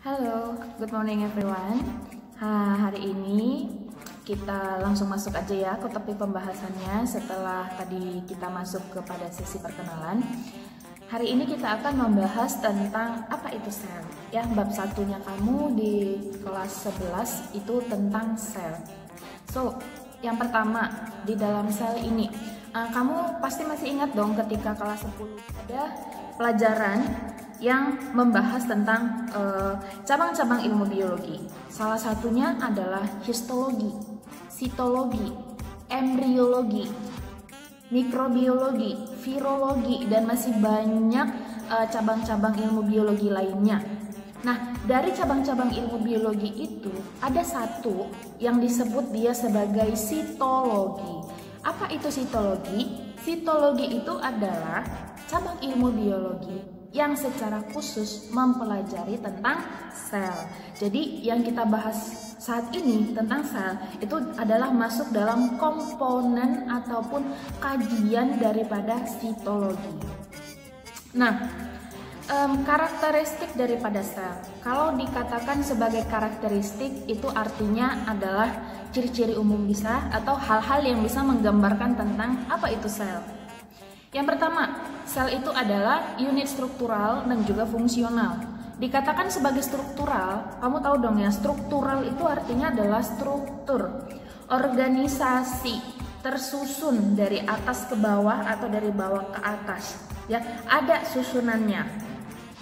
Halo, good morning everyone. Hari ini kita langsung masuk aja ya ke topik pembahasannya setelah tadi kita masuk kepada sesi perkenalan. Hari ini kita akan membahas tentang apa itu sel. Ya, bab satunya kamu di kelas 11 itu tentang sel. So, yang pertama di dalam sel ini, kamu pasti masih ingat dong ketika kelas 10 ada pelajaran yang membahas tentang cabang-cabang ilmu biologi. Salah satunya adalah histologi, sitologi, embriologi, mikrobiologi, virologi, dan masih banyak cabang-cabang ilmu biologi lainnya. Nah, dari cabang-cabang ilmu biologi itu ada satu yang disebut dia sebagai sitologi. Apa itu sitologi? Sitologi itu adalah cabang ilmu biologi yang secara khusus mempelajari tentang sel. Jadi yang kita bahas saat ini tentang sel itu adalah masuk dalam komponen ataupun kajian daripada sitologi. Nah, karakteristik daripada sel, kalau dikatakan sebagai karakteristik itu artinya adalah ciri-ciri umum bisa atau hal-hal yang bisa menggambarkan tentang apa itu sel. Yang pertama, sel itu adalah unit struktural dan juga fungsional. Dikatakan sebagai struktural, kamu tahu dong ya, struktural itu artinya adalah struktur, organisasi, tersusun dari atas ke bawah atau dari bawah ke atas. Ya, ada susunannya.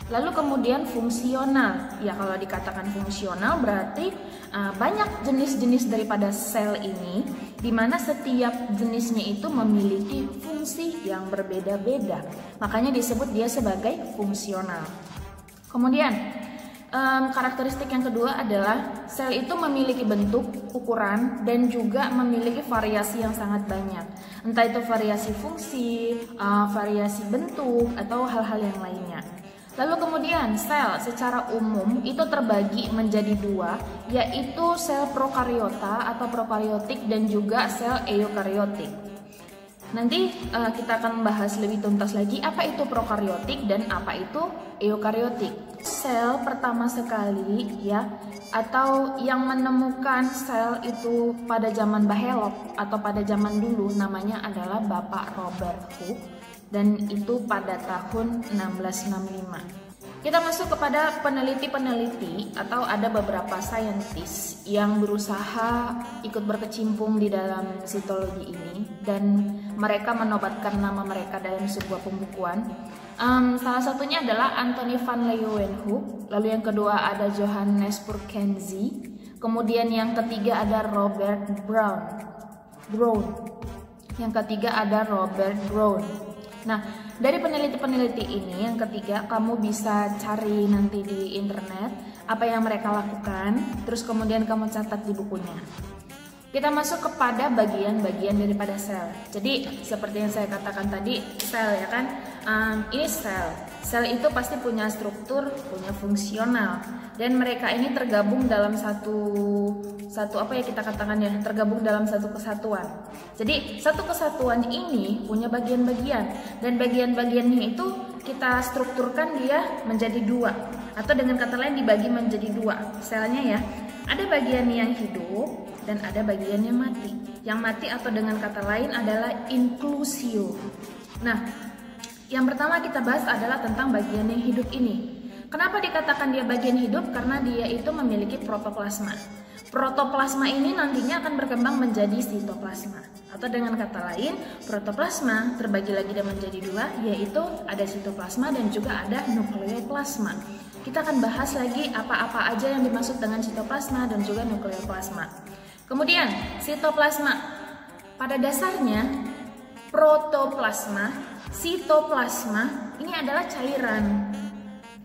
Lalu kemudian fungsional, ya kalau dikatakan fungsional berarti banyak jenis-jenis daripada sel ini, di mana setiap jenisnya itu memiliki fungsi yang berbeda-beda. Makanya disebut dia sebagai fungsional. Kemudian karakteristik yang kedua adalah sel itu memiliki bentuk, ukuran, dan juga memiliki variasi yang sangat banyak. Entah itu variasi fungsi, variasi bentuk, atau hal-hal yang lainnya. Lalu kemudian sel secara umum itu terbagi menjadi dua, yaitu sel prokariota atau prokariotik dan juga sel eukariotik. Nanti kita akan bahas lebih tuntas lagi apa itu prokariotik dan apa itu eukariotik. Sel pertama sekali ya, atau yang menemukan sel itu pada zaman Bahelop atau pada zaman dulu namanya adalah Bapak Robert Hooke. Dan itu pada tahun 1665. Kita masuk kepada peneliti-peneliti atau ada beberapa saintis yang berusaha ikut berkecimpung di dalam sitologi ini dan mereka menobatkan nama mereka dalam sebuah pembukuan. Salah satunya adalah Antony van Leeuwenhoek, lalu yang kedua ada Johannes Purkinje, kemudian yang ketiga ada Robert Brown, yang ketiga ada Robert Brown. Nah, dari peneliti-peneliti ini yang ketiga kamu bisa cari nanti di internet apa yang mereka lakukan, terus kemudian kamu catat di bukunya. Kita masuk kepada bagian-bagian daripada sel. Jadi seperti yang saya katakan tadi, sel ya kan, ini sel. Sel itu pasti punya struktur, punya fungsional, dan mereka ini tergabung dalam satu apa ya kita katakan ya, tergabung dalam satu kesatuan. Jadi satu kesatuan ini punya bagian-bagian, dan bagian-bagiannya itu kita strukturkan dia menjadi dua, atau dengan kata lain dibagi menjadi dua selnya ya. Ada bagian yang hidup dan ada bagian yang mati. Yang mati atau dengan kata lain adalah inklusio. Nah, yang pertama kita bahas adalah tentang bagian yang hidup ini. Kenapa dikatakan dia bagian hidup? Karena dia itu memiliki protoplasma. Protoplasma ini nantinya akan berkembang menjadi sitoplasma. Atau dengan kata lain, protoplasma terbagi lagi dan menjadi dua, yaitu ada sitoplasma dan juga ada nukleoplasma. Kita akan bahas lagi apa-apa aja yang dimaksud dengan sitoplasma dan juga nukleoplasma. Kemudian, sitoplasma pada dasarnya protoplasma, sitoplasma ini adalah cairan.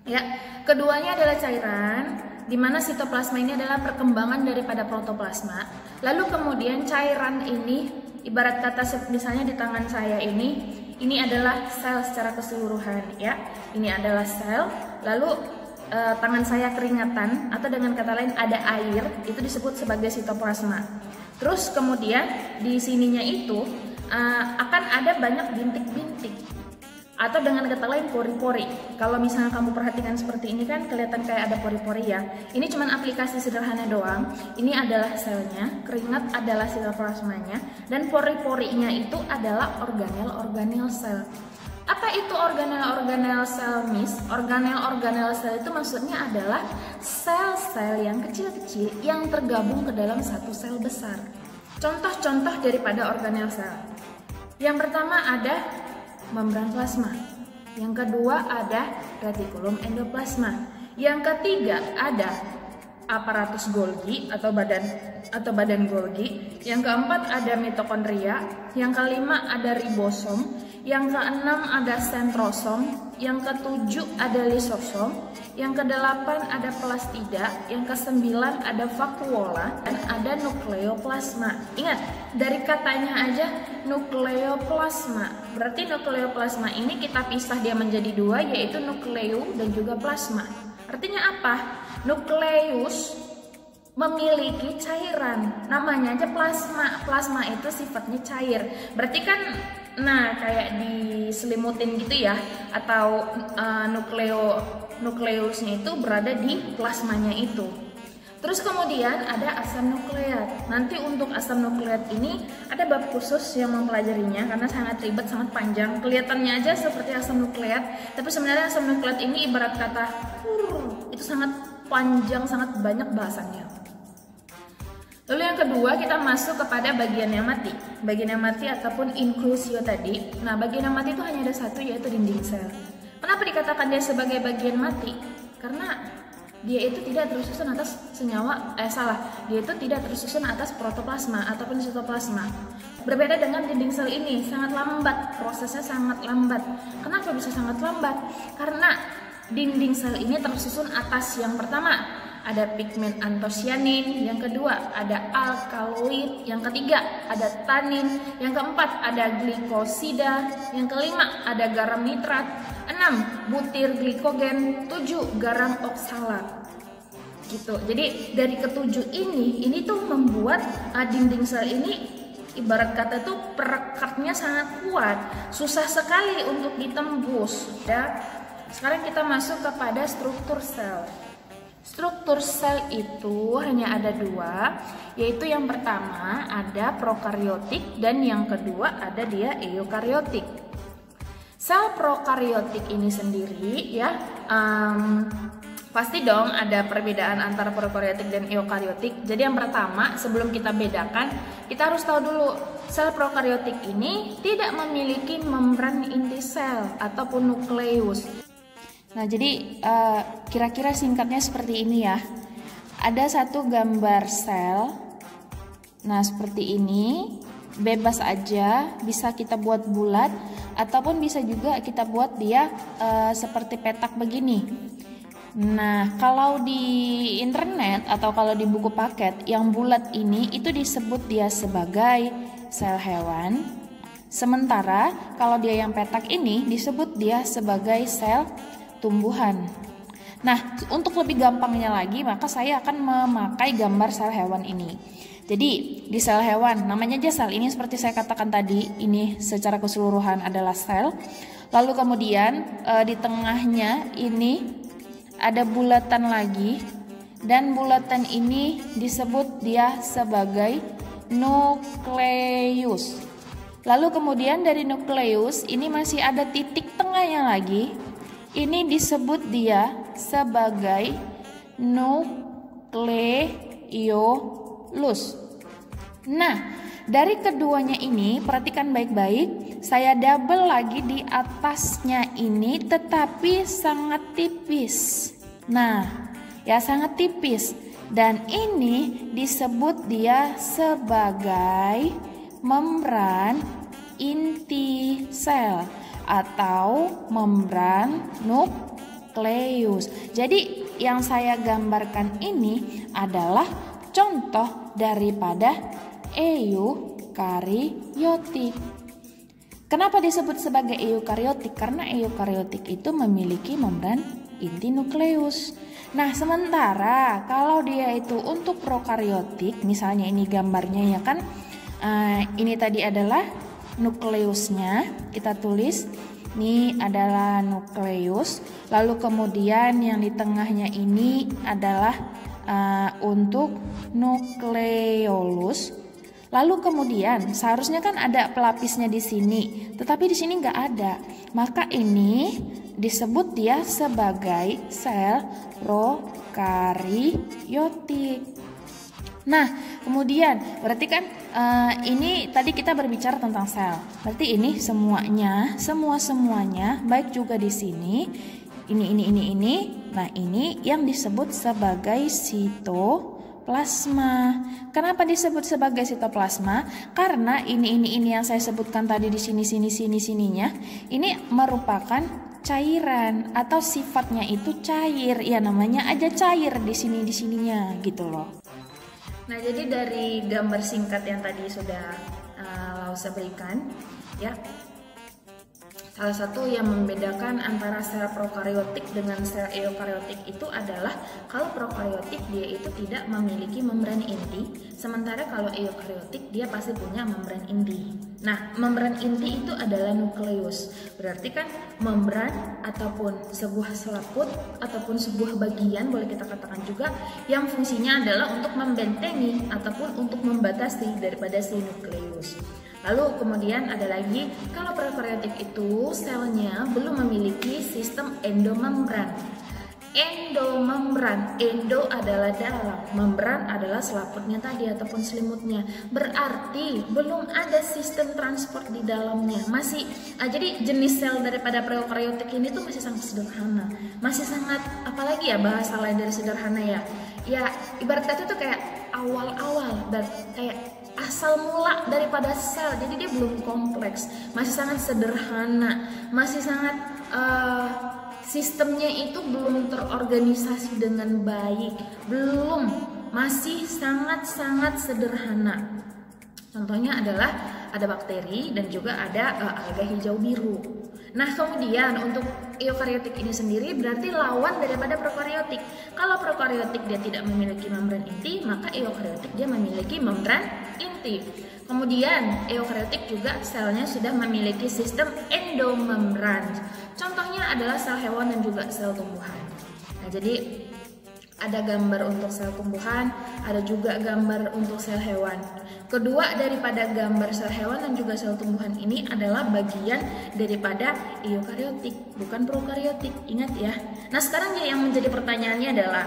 Ya, keduanya adalah cairan, di mana sitoplasma ini adalah perkembangan daripada protoplasma. Lalu kemudian cairan ini ibarat kata misalnya di tangan saya ini adalah sel secara keseluruhan ya. Ini adalah sel, lalu tangan saya keringatan atau dengan kata lain ada air, itu disebut sebagai sitoplasma. Terus kemudian di sininya itu akan ada banyak bintik-bintik. Atau dengan kata lain pori-pori. Kalau misalnya kamu perhatikan seperti ini kan kelihatan kayak ada pori-pori ya. Ini cuman aplikasi sederhana doang. Ini adalah selnya, keringat adalah sitoplasmanya, dan pori-porinya itu adalah organel-organel sel. Apa itu organel-organel sel, Miss? Organel-organel sel itu maksudnya adalah sel-sel yang kecil-kecil yang tergabung ke dalam satu sel besar. Contoh-contoh daripada organel sel. Yang pertama ada membran plasma. Yang kedua ada retikulum endoplasma. Yang ketiga ada aparatus Golgi atau badan Golgi. Yang keempat ada mitokondria. Yang kelima ada ribosom. Yang keenam ada sentrosom. Yang ketujuh ada lisosom. Yang kedelapan ada plastida. Yang kesembilan ada vakuola, dan ada nukleoplasma. Ingat, dari katanya aja nukleoplasma. Berarti nukleoplasma ini kita pisah dia menjadi dua, yaitu nukleu dan juga plasma. Artinya apa? Nukleus memiliki cairan, namanya aja plasma. Plasma itu sifatnya cair. Berarti kan, nah kayak diselimutin gitu ya, atau nukleusnya itu berada di plasmanya itu. Terus kemudian ada asam nukleat. Nanti untuk asam nukleat ini ada bab khusus yang mempelajarinya karena sangat ribet, sangat panjang. Kelihatannya aja seperti asam nukleat, tapi sebenarnya asam nukleat ini ibarat kata itu sangat panjang, sangat banyak bahasannya. Lalu yang kedua kita masuk kepada bagian yang mati. Bagian yang mati ataupun inklusio tadi. Nah, bagian yang mati itu hanya ada satu, yaitu dinding sel. Kenapa dikatakan dia sebagai bagian mati? Karena dia itu tidak tersusun atas dia itu tidak tersusun atas protoplasma ataupun sitoplasma. Berbeda dengan dinding sel ini, sangat lambat, prosesnya sangat lambat. Kenapa bisa sangat lambat? Karena dinding sel ini tersusun atas yang pertama ada pigmen antosianin, yang kedua ada alkaloid, yang ketiga ada tanin, yang keempat ada glikosida, yang kelima ada garam nitrat, 6 butir glikogen, 7 garam oksalat. Gitu. Jadi dari ketujuh ini tuh membuat dinding sel ini ibarat kata tuh perekatnya sangat kuat, susah sekali untuk ditembus. Ya. Sekarang kita masuk kepada struktur sel. Struktur sel itu hanya ada dua, yaitu yang pertama ada prokaryotik dan yang kedua ada dia eukaryotik. Sel prokaryotik ini sendiri ya, pasti dong ada perbedaan antara prokaryotik dan eukaryotik. Jadi yang pertama sebelum kita bedakan, kita harus tahu dulu sel prokaryotik ini tidak memiliki membran inti sel ataupun nukleus. Nah, jadi kira-kira singkatnya seperti ini ya. Ada satu gambar sel. Nah, seperti ini. Bebas aja, bisa kita buat bulat ataupun bisa juga kita buat dia seperti petak begini. Nah, kalau di internet atau kalau di buku paket yang bulat ini itu disebut dia sebagai sel hewan. Sementara kalau dia yang petak ini disebut dia sebagai sel tumbuhan. Nah, untuk lebih gampangnya lagi, maka saya akan memakai gambar sel hewan ini. Jadi, di sel hewan, namanya aja sel. Ini seperti saya katakan tadi, ini secara keseluruhan adalah sel. Lalu kemudian di tengahnya ini ada bulatan lagi. Dan bulatan ini disebut dia sebagai nukleus. Lalu kemudian dari nukleus, ini masih ada titik tengahnya lagi. Ini disebut dia sebagai nukleolus. Nah, dari keduanya ini perhatikan baik-baik. Saya double lagi di atasnya ini, tetapi sangat tipis. Nah, ya sangat tipis. Dan ini disebut dia sebagai membran inti sel atau membran nukleus. Jadi yang saya gambarkan ini adalah contoh daripada eukaryotik. Kenapa disebut sebagai eukaryotik? Karena eukaryotik itu memiliki membran inti nukleus. Nah, sementara kalau dia itu untuk prokaryotik, misalnya ini gambarnya ya kan, ini tadi adalah nukleusnya, kita tulis. Ini adalah nukleus, lalu kemudian yang di tengahnya ini adalah untuk nukleolus. Lalu kemudian seharusnya kan ada pelapisnya di sini, tetapi di sini nggak ada. Maka ini disebut dia sebagai sel prokariotik. Nah, kemudian berarti kan ini tadi kita berbicara tentang sel. Berarti ini semuanya baik juga di sini. Ini. Nah, ini yang disebut sebagai sitoplasma. Kenapa disebut sebagai sitoplasma? Karena ini yang saya sebutkan tadi di sininya. Ini merupakan cairan atau sifatnya itu cair. Ya namanya aja cair di sininya gitu loh. Nah, jadi dari gambar singkat yang tadi sudah Lausa berikan, ya, salah satu yang membedakan antara sel prokariotik dengan sel eukariotik itu adalah kalau prokariotik dia itu tidak memiliki membran inti, sementara kalau eukariotik dia pasti punya membran inti. Nah, membran inti itu adalah nukleus, berarti kan membran ataupun sebuah selaput ataupun sebuah bagian boleh kita katakan juga yang fungsinya adalah untuk membentengi ataupun untuk membatasi daripada si nukleus. Lalu kemudian ada lagi, kalau prokariotik itu selnya belum memiliki sistem endomembran. Endo adalah dalam, membran adalah selaputnya tadi ataupun selimutnya. Berarti belum ada sistem transport di dalamnya. Jadi jenis sel daripada prokariotik ini tuh masih sangat sederhana. Masih sangat, apalagi ya bahasa lain dari sederhana ya. Ya ibarat kata itu kayak awal-awal dan kayak asal mula daripada sel, jadi dia belum kompleks, masih sangat sederhana, masih sangat sistemnya itu belum terorganisasi dengan baik, masih sangat sederhana. Contohnya adalah ada bakteri dan juga ada alga hijau biru. Nah, kemudian untuk eukariotik ini sendiri berarti lawan daripada prokariotik. Kalau prokariotik dia tidak memiliki membran inti, maka eukariotik dia memiliki membran inti. Kemudian eukariotik juga selnya sudah memiliki sistem endomembran. Contohnya adalah sel hewan dan juga sel tumbuhan. Nah, jadi ada gambar untuk sel tumbuhan, ada juga gambar untuk sel hewan. Kedua daripada gambar sel hewan dan juga sel tumbuhan ini adalah bagian daripada eukariotik, bukan prokariotik. Ingat ya. Nah, sekarang yang menjadi pertanyaannya adalah,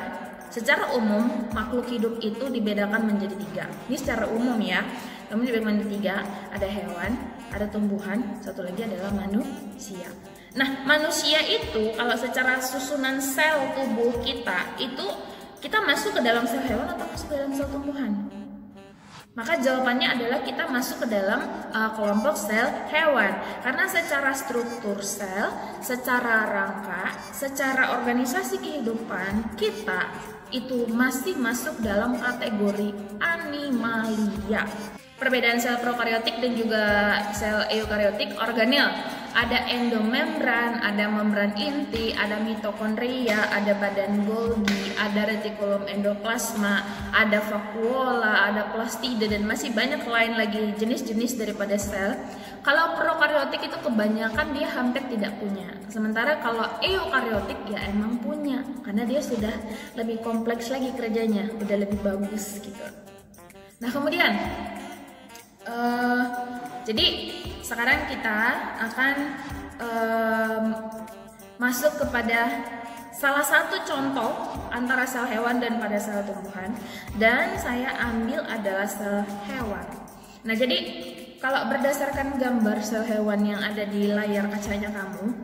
secara umum makhluk hidup itu dibedakan menjadi 3. Ini secara umum ya. Namun dibedakan menjadi 3, ada hewan, ada tumbuhan, satu lagi adalah manusia. Nah, manusia itu kalau secara susunan sel tubuh kita itu kita masuk ke dalam sel hewan atau masuk ke dalam sel tumbuhan? Maka jawabannya adalah kita masuk ke dalam kelompok sel hewan. Karena secara struktur sel, secara rangka, secara organisasi kehidupan kita itu masih masuk dalam kategori animalia. Perbedaan sel prokariotik dan juga sel eukariotik organel. Ada endomembran, ada membran inti, ada mitokondria, ada badan Golgi, ada retikulum endoplasma, ada vakuola, ada plastida, dan masih banyak lain lagi jenis-jenis daripada sel. Kalau prokariotik itu kebanyakan dia hampir tidak punya. Sementara kalau eukariotik ya emang punya, karena dia sudah lebih kompleks lagi kerjanya, udah lebih bagus gitu. Nah, kemudian jadi sekarang kita akan masuk kepada salah satu contoh antara sel hewan dan pada sel tumbuhan, dan saya ambil adalah sel hewan. Nah, jadi kalau berdasarkan gambar sel hewan yang ada di layar kacanya kamu,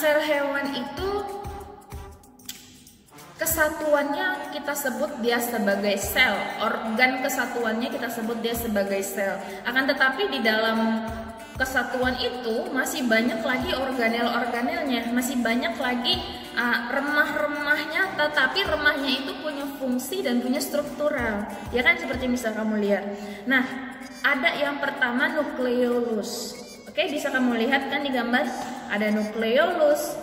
sel hewan itu kesatuannya kita sebut dia sebagai sel, organ kesatuannya kita sebut dia sebagai sel. Akan tetapi di dalam kesatuan itu masih banyak lagi organel-organelnya, masih banyak lagi remah-remahnya, tetapi remahnya itu punya fungsi dan punya struktural. Ya kan, seperti misal kamu lihat. Nah, ada yang pertama nukleolus. Oke, bisa kamu lihat kan di gambar, ada nukleolus,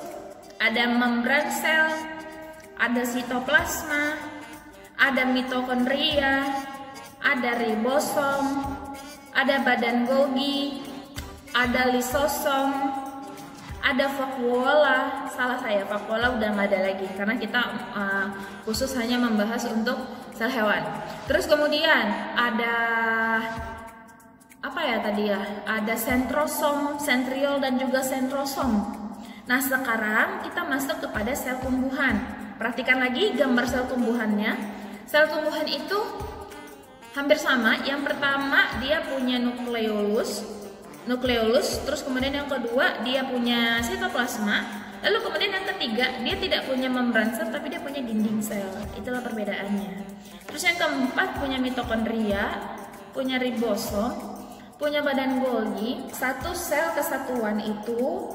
ada membran sel, ada sitoplasma, ada mitokondria, ada ribosom, ada badan Golgi, ada lisosom, ada vakuola. Salah saya, vakuola udah nggak ada lagi karena kita khusus hanya membahas untuk sel hewan. Terus kemudian ada apa ya tadi ya? Ada sentrosom, sentriol dan juga sentrosom. Nah, sekarang kita masuk kepada sel tumbuhan. Perhatikan lagi gambar sel tumbuhannya. Sel tumbuhan itu hampir sama. Yang pertama dia punya nukleolus, terus kemudian yang kedua dia punya sitoplasma, lalu kemudian yang ketiga dia tidak punya membran sel tapi dia punya dinding sel. Itulah perbedaannya. Terus yang keempat punya mitokondria, punya ribosom, punya badan Golgi. Satu sel kesatuan itu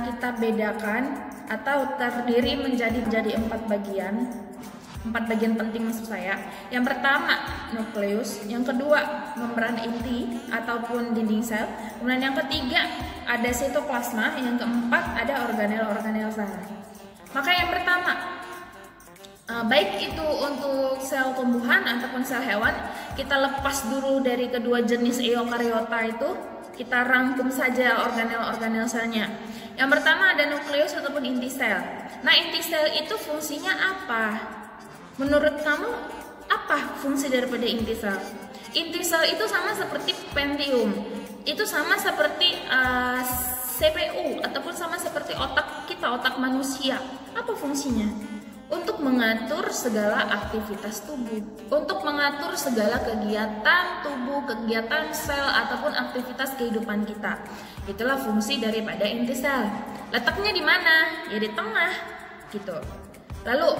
kita bedakan atau terdiri menjadi 4 bagian. 4 bagian penting maksud saya. Yang pertama nukleus, yang kedua membran inti ataupun dinding sel, kemudian yang ketiga ada sitoplasma, yang keempat ada organel-organel sel. Maka yang pertama, baik itu untuk sel tumbuhan ataupun sel hewan, kita lepas dulu dari kedua jenis eukariota itu, kita rangkum saja organel-organel selnya. Yang pertama ada nukleus ataupun inti sel. Nah, inti sel itu fungsinya apa? Menurut kamu apa fungsi daripada inti sel? Inti sel itu sama seperti Pentium, itu sama seperti CPU ataupun sama seperti otak kita, otak manusia. Apa fungsinya? Untuk mengatur segala aktivitas tubuh, untuk mengatur segala kegiatan tubuh, kegiatan sel ataupun aktivitas kehidupan kita. Itulah fungsi daripada inti sel. Letaknya di mana? Ya di tengah, gitu. Lalu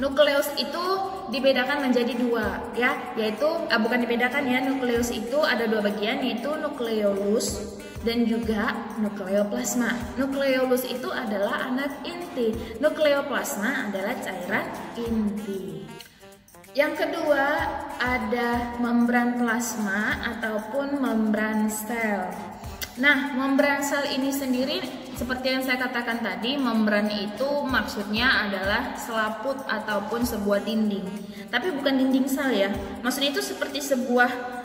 nukleus itu dibedakan menjadi 2 ya, yaitu bukan dibedakan ya, nukleus itu ada 2 bagian, yaitu nukleolus dan juga nukleoplasma. Nukleolus itu adalah anak inti, nukleoplasma adalah cairan inti. Yang kedua ada membran plasma ataupun membran sel. Nah, membran sel ini sendiri seperti yang saya katakan tadi, membran itu maksudnya adalah selaput ataupun sebuah dinding. Tapi bukan dinding sel ya. Maksudnya itu seperti sebuah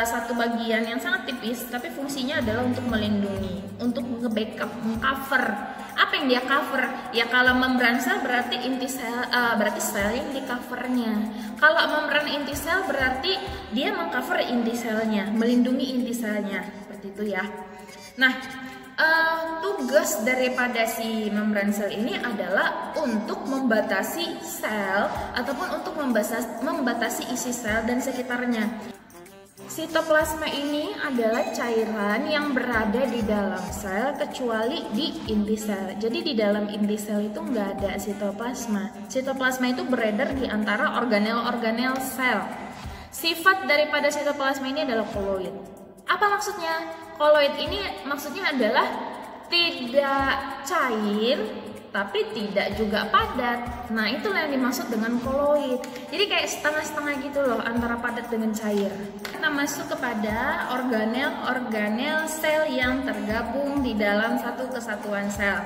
satu bagian yang sangat tipis, tapi fungsinya adalah untuk melindungi, untuk nge-backup, meng-cover. Apa yang dia cover? Ya kalau membran sel berarti inti sel, berarti sel yang di covernya. Kalau membran inti sel berarti dia meng-cover inti selnya, melindungi inti selnya, seperti itu ya. Nah, tugas daripada si membran sel ini adalah untuk membatasi sel ataupun untuk membatasi isi sel dan sekitarnya. Sitoplasma ini adalah cairan yang berada di dalam sel kecuali di inti sel. Jadi di dalam inti sel itu nggak ada sitoplasma. Sitoplasma itu beredar di antara organel-organel sel. Sifat daripada sitoplasma ini adalah koloid. Apa maksudnya? Koloid ini maksudnya adalah tidak cair tapi tidak juga padat. Nah, itulah yang dimaksud dengan koloid. Jadi kayak setengah-setengah gitu loh antara padat dengan cair. Kita masuk kepada organel-organel sel yang tergabung di dalam satu kesatuan sel.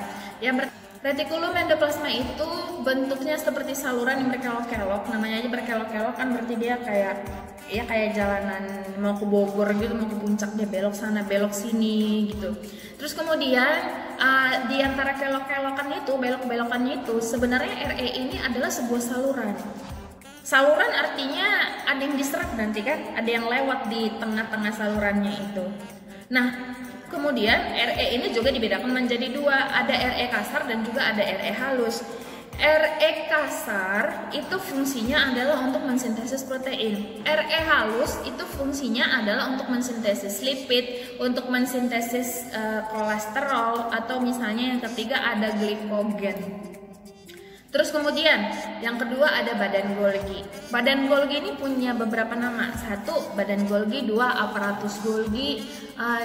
Retikulum endoplasma itu bentuknya seperti saluran yang berkelok-kelok. Namanya aja berkelok-kelok kan berarti dia kayak jalanan mau ke Bogor gitu, mau ke puncak, dia belok sana belok sini gitu. Terus kemudian di antara kelok-kelokan itu, belok-belokannya itu sebenarnya RE ini adalah sebuah saluran. Saluran artinya ada yang diserap nanti kan, ada yang lewat di tengah-tengah salurannya itu. Nah, kemudian RE ini juga dibedakan menjadi 2, ada RE kasar dan juga ada RE halus. RE kasar itu fungsinya adalah untuk mensintesis protein. RE halus itu fungsinya adalah untuk mensintesis lipid, untuk mensintesis kolesterol, atau misalnya yang ketiga ada glikogen. Terus kemudian yang kedua ada badan Golgi. Badan Golgi ini punya beberapa nama. 1 badan Golgi, 2 aparatus Golgi,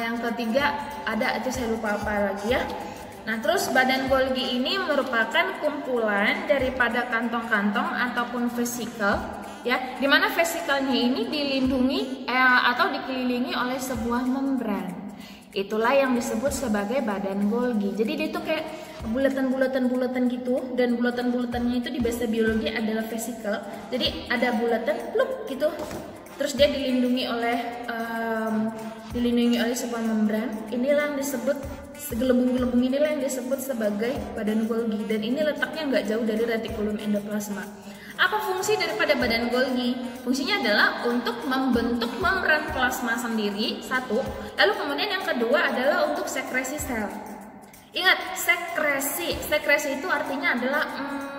yang ketiga ada itu saya lupa apa lagi ya. Nah, terus badan Golgi ini merupakan kumpulan daripada kantong-kantong ataupun vesikel ya, dimana vesikelnya ini dilindungi atau dikelilingi oleh sebuah membran. Itulah yang disebut sebagai badan Golgi. Jadi dia itu kayak bulatan-bulatan gitu, dan bulatan-bulatannya itu di bahasa biologi adalah vesikel. Jadi ada bulatan pluk gitu. Terus dia dilindungi oleh sebuah membran. Inilah yang disebut gelembung-gelembung inilah yang disebut sebagai badan Golgi, dan ini letaknya nggak jauh dari retikulum endoplasma. Apa fungsi daripada badan Golgi? Fungsinya adalah untuk membentuk membran plasma sendiri, satu. Lalu kemudian yang kedua adalah untuk sekresi sel. Ingat, sekresi itu artinya adalah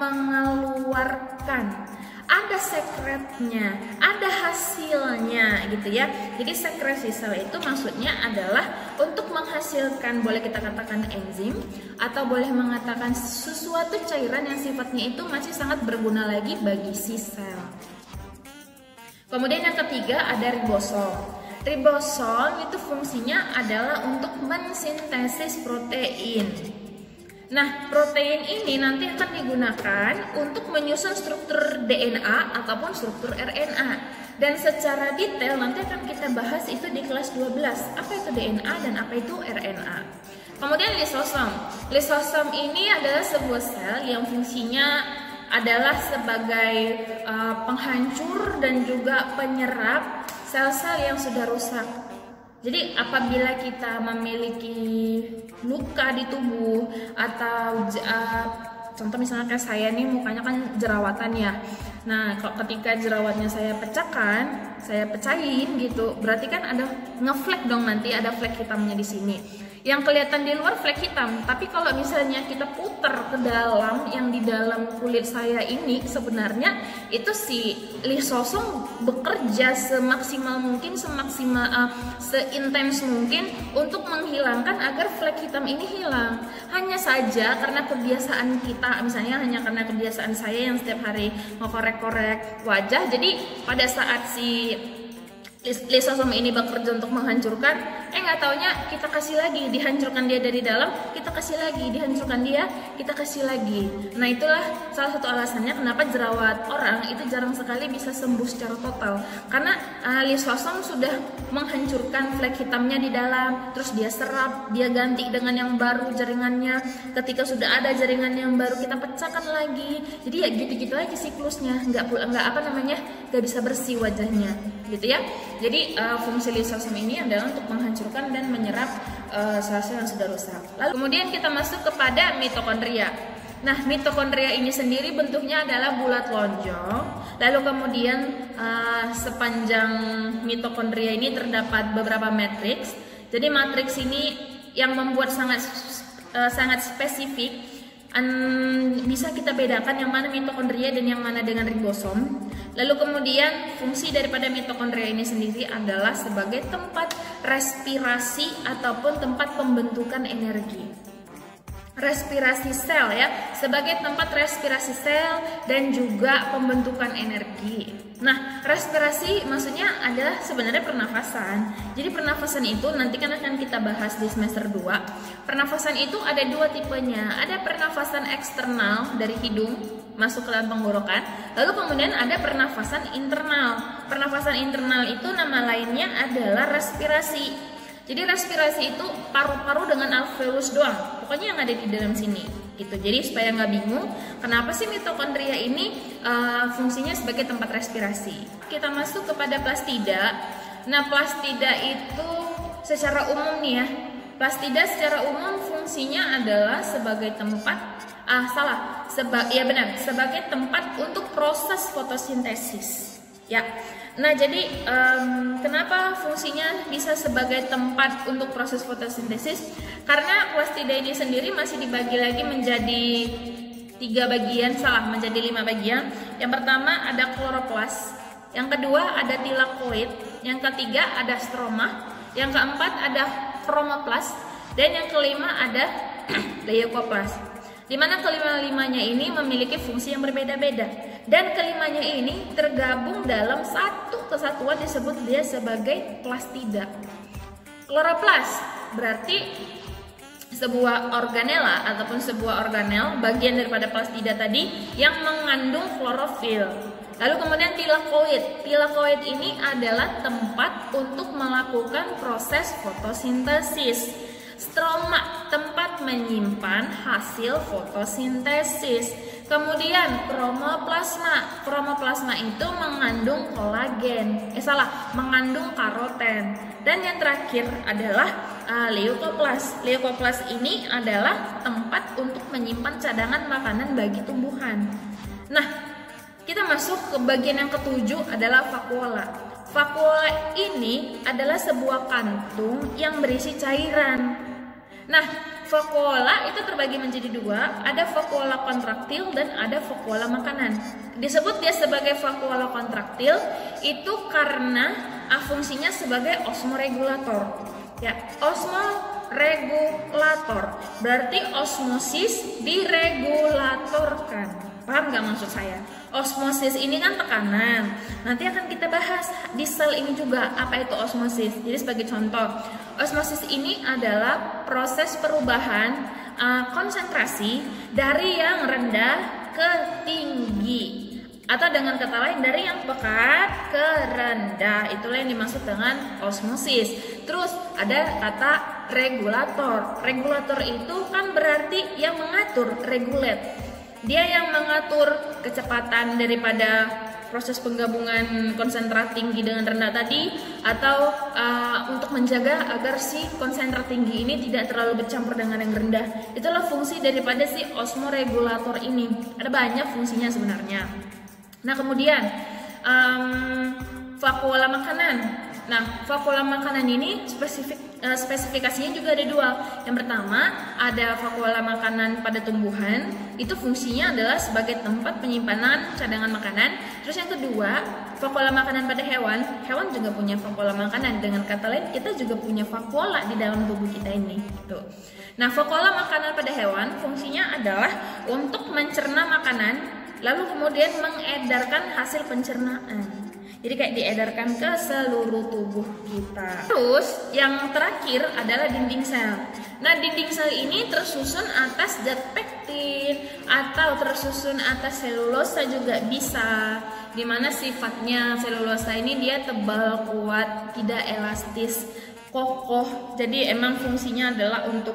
mengeluarkan. Ada sekretnya, ada hasilnya gitu ya. Jadi sekresi sel itu maksudnya adalah untuk menghasilkan, boleh kita katakan enzim, atau boleh mengatakan sesuatu cairan yang sifatnya itu masih sangat berguna lagi bagi si sel. Kemudian yang ketiga ada ribosom. Ribosom itu fungsinya adalah untuk mensintesis protein. Nah, protein ini nanti akan digunakan untuk menyusun struktur DNA ataupun struktur RNA. Dan secara detail nanti akan kita bahas itu di kelas 12. Apa itu DNA dan apa itu RNA. Kemudian lisosom. Lisosom ini adalah sebuah sel yang fungsinya adalah sebagai penghancur dan juga penyerap sel-sel yang sudah rusak. Jadi apabila kita memiliki luka di tubuh atau contoh misalnya kayak saya nih, mukanya kan jerawatan ya. Nah, kalau ketika jerawatnya saya pecahkan, saya pecahin gitu, berarti kan ada ngeflek dong, nanti ada flek hitamnya di sini. Yang kelihatan di luar flek hitam, tapi kalau misalnya kita putar ke dalam, yang di dalam kulit saya ini sebenarnya itu si lisosom bekerja semaksimal mungkin, seintens mungkin untuk menghilangkan agar flek hitam ini hilang. Hanya saja karena kebiasaan kita, misalnya hanya karena kebiasaan saya yang setiap hari mau korek-korek wajah, jadi pada saat si lisosom ini bekerja untuk menghancurkan, nggak taunya kita kasih lagi, dihancurkan dia dari dalam, kita kasih lagi, dihancurkan dia, kita kasih lagi. Nah, itulah salah satu alasannya kenapa jerawat orang itu jarang sekali bisa sembuh secara total, karena lisosom sudah menghancurkan flek hitamnya di dalam, terus dia serap, dia ganti dengan yang baru jaringannya. Ketika sudah ada jaringan yang baru, kita pecahkan lagi. Jadi ya gitu-gitu lagi siklusnya, nggak bisa bersih wajahnya, gitu ya. Jadi fungsi lisosom ini adalah untuk menghancurkan dan menyerap sel-sel yang sudah rusak. Lalu kemudian kita masuk kepada mitokondria. Nah, mitokondria ini sendiri bentuknya adalah bulat lonjong. Lalu kemudian sepanjang mitokondria ini terdapat beberapa matriks. Jadi matriks ini yang membuat sangat spesifik. Bisa kita bedakan yang mana mitokondria dan yang mana dengan ribosom. Lalu kemudian fungsi daripada mitokondria ini sendiri adalah sebagai tempat respirasi ataupun tempat pembentukan energi. Respirasi sel ya, sebagai tempat respirasi sel dan juga pembentukan energi. Nah, respirasi maksudnya adalah sebenarnya pernafasan. Jadi pernafasan itu nanti kan akan kita bahas di semester 2. Pernafasan itu ada dua tipenya. Ada pernafasan eksternal dari hidung masuk ke dalam tenggorokan. Lalu kemudian ada pernafasan internal. Pernafasan internal itu nama lainnya adalah respirasi. Jadi respirasi itu paru-paru dengan alveolus doang, pokoknya yang ada di dalam sini gitu. Jadi supaya nggak bingung, kenapa sih mitokondria ini fungsinya sebagai tempat respirasi. Kita masuk kepada plastida. Nah, plastida itu secara umum nih ya, plastida secara umum fungsinya adalah sebagai tempat, sebagai tempat untuk proses fotosintesis ya. Nah, jadi kenapa fungsinya bisa sebagai tempat untuk proses fotosintesis? Karena plastida ini sendiri masih dibagi lagi menjadi 5 bagian. Yang pertama ada kloroplas, yang kedua ada tilakoid, yang ketiga ada stroma, yang keempat ada chromoplas, dan yang kelima ada leukoplast. Di mana kelima-limanya ini memiliki fungsi yang berbeda-beda, dan kelimanya ini tergabung dalam satu kesatuan disebut dia sebagai plastida. Kloroplas berarti sebuah organela ataupun sebuah organel bagian daripada plastida tadi yang mengandung klorofil. Lalu kemudian tilakoid. Tilakoid ini adalah tempat untuk melakukan proses fotosintesis. Stroma, tempat menyimpan hasil fotosintesis. Kemudian kromoplasma. Kromoplasma itu mengandung kolagen. Mengandung karoten. Dan yang terakhir adalah leukoplas. Leukoplas ini adalah tempat untuk menyimpan cadangan makanan bagi tumbuhan. Nah, kita masuk ke bagian yang ketujuh adalah vakuola. Vakuola ini adalah sebuah kantung yang berisi cairan. Nah, vakuola itu terbagi menjadi dua, ada vakuola kontraktil dan ada vakuola makanan. Disebut dia sebagai vakuola kontraktil itu karena fungsinya sebagai osmoregulator. Ya, osmoregulator berarti osmosis diregulatorkan. Paham nggak maksud saya? Osmosis ini kan tekanan. Nanti akan kita bahas di sel ini juga apa itu osmosis. Jadi sebagai contoh, osmosis ini adalah proses perubahan konsentrasi dari yang rendah ke tinggi, atau dengan kata lain dari yang pekat ke rendah. Itulah yang dimaksud dengan osmosis. Terus ada kata regulator. Regulator itu kan berarti yang mengatur, regulate. Dia yang mengatur kecepatan daripada proses penggabungan konsentrat tinggi dengan rendah tadi, atau untuk menjaga agar si konsentrat tinggi ini tidak terlalu bercampur dengan yang rendah. Itulah fungsi daripada si osmoregulator ini. Ada banyak fungsinya sebenarnya. Nah, kemudian vakuola makanan. Nah, vakuola makanan ini spesifikasinya juga ada dua. Yang pertama, ada vakuola makanan pada tumbuhan. Itu fungsinya adalah sebagai tempat penyimpanan cadangan makanan. Terus yang kedua, vakuola makanan pada hewan. Hewan juga punya vakuola makanan. Dengan kata lain, kita juga punya vakuola di dalam tubuh kita ini. Tuh. Nah, vakuola makanan pada hewan fungsinya adalah untuk mencerna makanan, lalu kemudian mengedarkan hasil pencernaan. Jadi kayak diedarkan ke seluruh tubuh kita. Terus yang terakhir adalah dinding sel. Nah, dinding sel ini tersusun atas zat pektin atau tersusun atas selulosa juga bisa. Dimana sifatnya selulosa ini dia tebal, kuat, tidak elastis, kokoh. Jadi emang fungsinya adalah untuk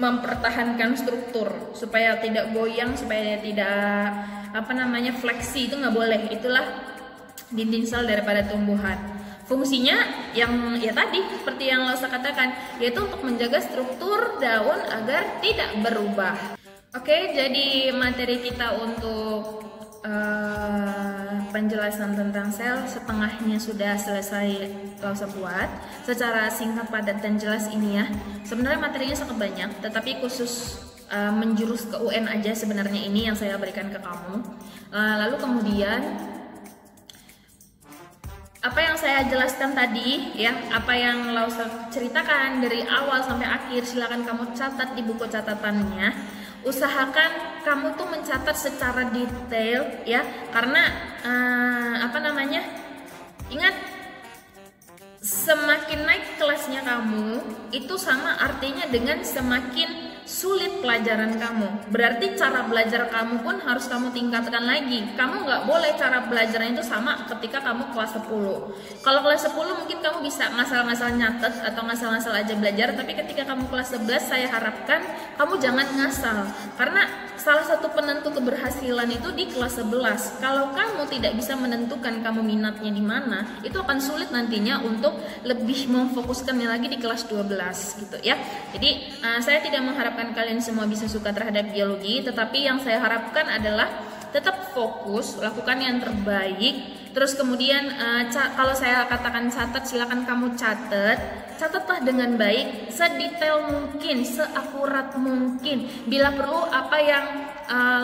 mempertahankan struktur supaya tidak goyang, supaya tidak fleksi, itu nggak boleh. Itulah dinding sel daripada tumbuhan. Fungsinya yang ya tadi seperti yang Lausa katakan, yaitu untuk menjaga struktur daun agar tidak berubah. Oke, jadi materi kita untuk penjelasan tentang sel setengahnya sudah selesai Lausa buat secara singkat, padat, dan jelas ini ya. Sebenarnya materinya sangat banyak, tetapi khusus menjurus ke UN aja sebenarnya ini yang saya berikan ke kamu. Lalu kemudian apa yang saya jelaskan tadi ya, apa yang Lausa ceritakan dari awal sampai akhir, silakan kamu catat di buku catatannya. Usahakan kamu tuh mencatat secara detail ya, karena ingat, semakin naik kelasnya kamu itu sama artinya dengan semakin sulit pelajaran kamu. Berarti cara belajar kamu pun harus kamu tingkatkan lagi. Kamu nggak boleh cara belajarnya itu sama ketika kamu kelas 10. Kalau kelas 10 mungkin kamu bisa ngasal-ngasal nyatet atau ngasal-ngasal aja belajar, tapi ketika kamu kelas 11 saya harapkan kamu jangan ngasal. Karena salah satu penentu keberhasilan itu di kelas 11. Kalau kamu tidak bisa menentukan kamu minatnya di mana, itu akan sulit nantinya untuk lebih memfokuskannya lagi di kelas 12 gitu ya. Jadi saya tidak mengharapkan kalian semua bisa suka terhadap biologi, tetapi yang saya harapkan adalah tetap fokus, lakukan yang terbaik. Terus kemudian kalau saya katakan catat, silakan kamu catatlah dengan baik, sedetail mungkin, seakurat mungkin. Bila perlu apa yang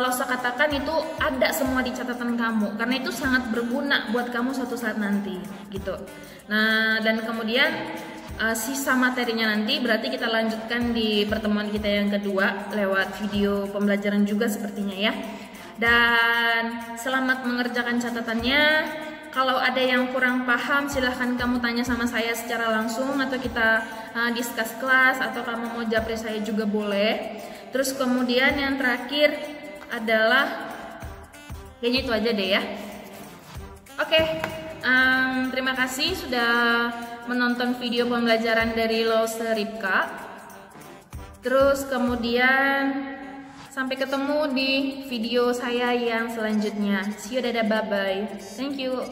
Lausa katakan itu ada semua di catatan kamu, karena itu sangat berguna buat kamu suatu saat nanti gitu. Nah, dan kemudian sisa materinya nanti berarti kita lanjutkan di pertemuan kita yang kedua lewat video pembelajaran juga sepertinya ya. Dan selamat mengerjakan catatannya. Kalau ada yang kurang paham silahkan kamu tanya sama saya secara langsung, atau kita discuss kelas, atau kamu mau japri saya juga boleh. Terus kemudian yang terakhir adalah kayaknya itu aja deh ya. Oke, terima kasih sudah menonton video pembelajaran dari Lausa Ripka. Terus kemudian Sampai ketemu di video saya yang selanjutnya. See you, dadah, bye-bye. Thank you.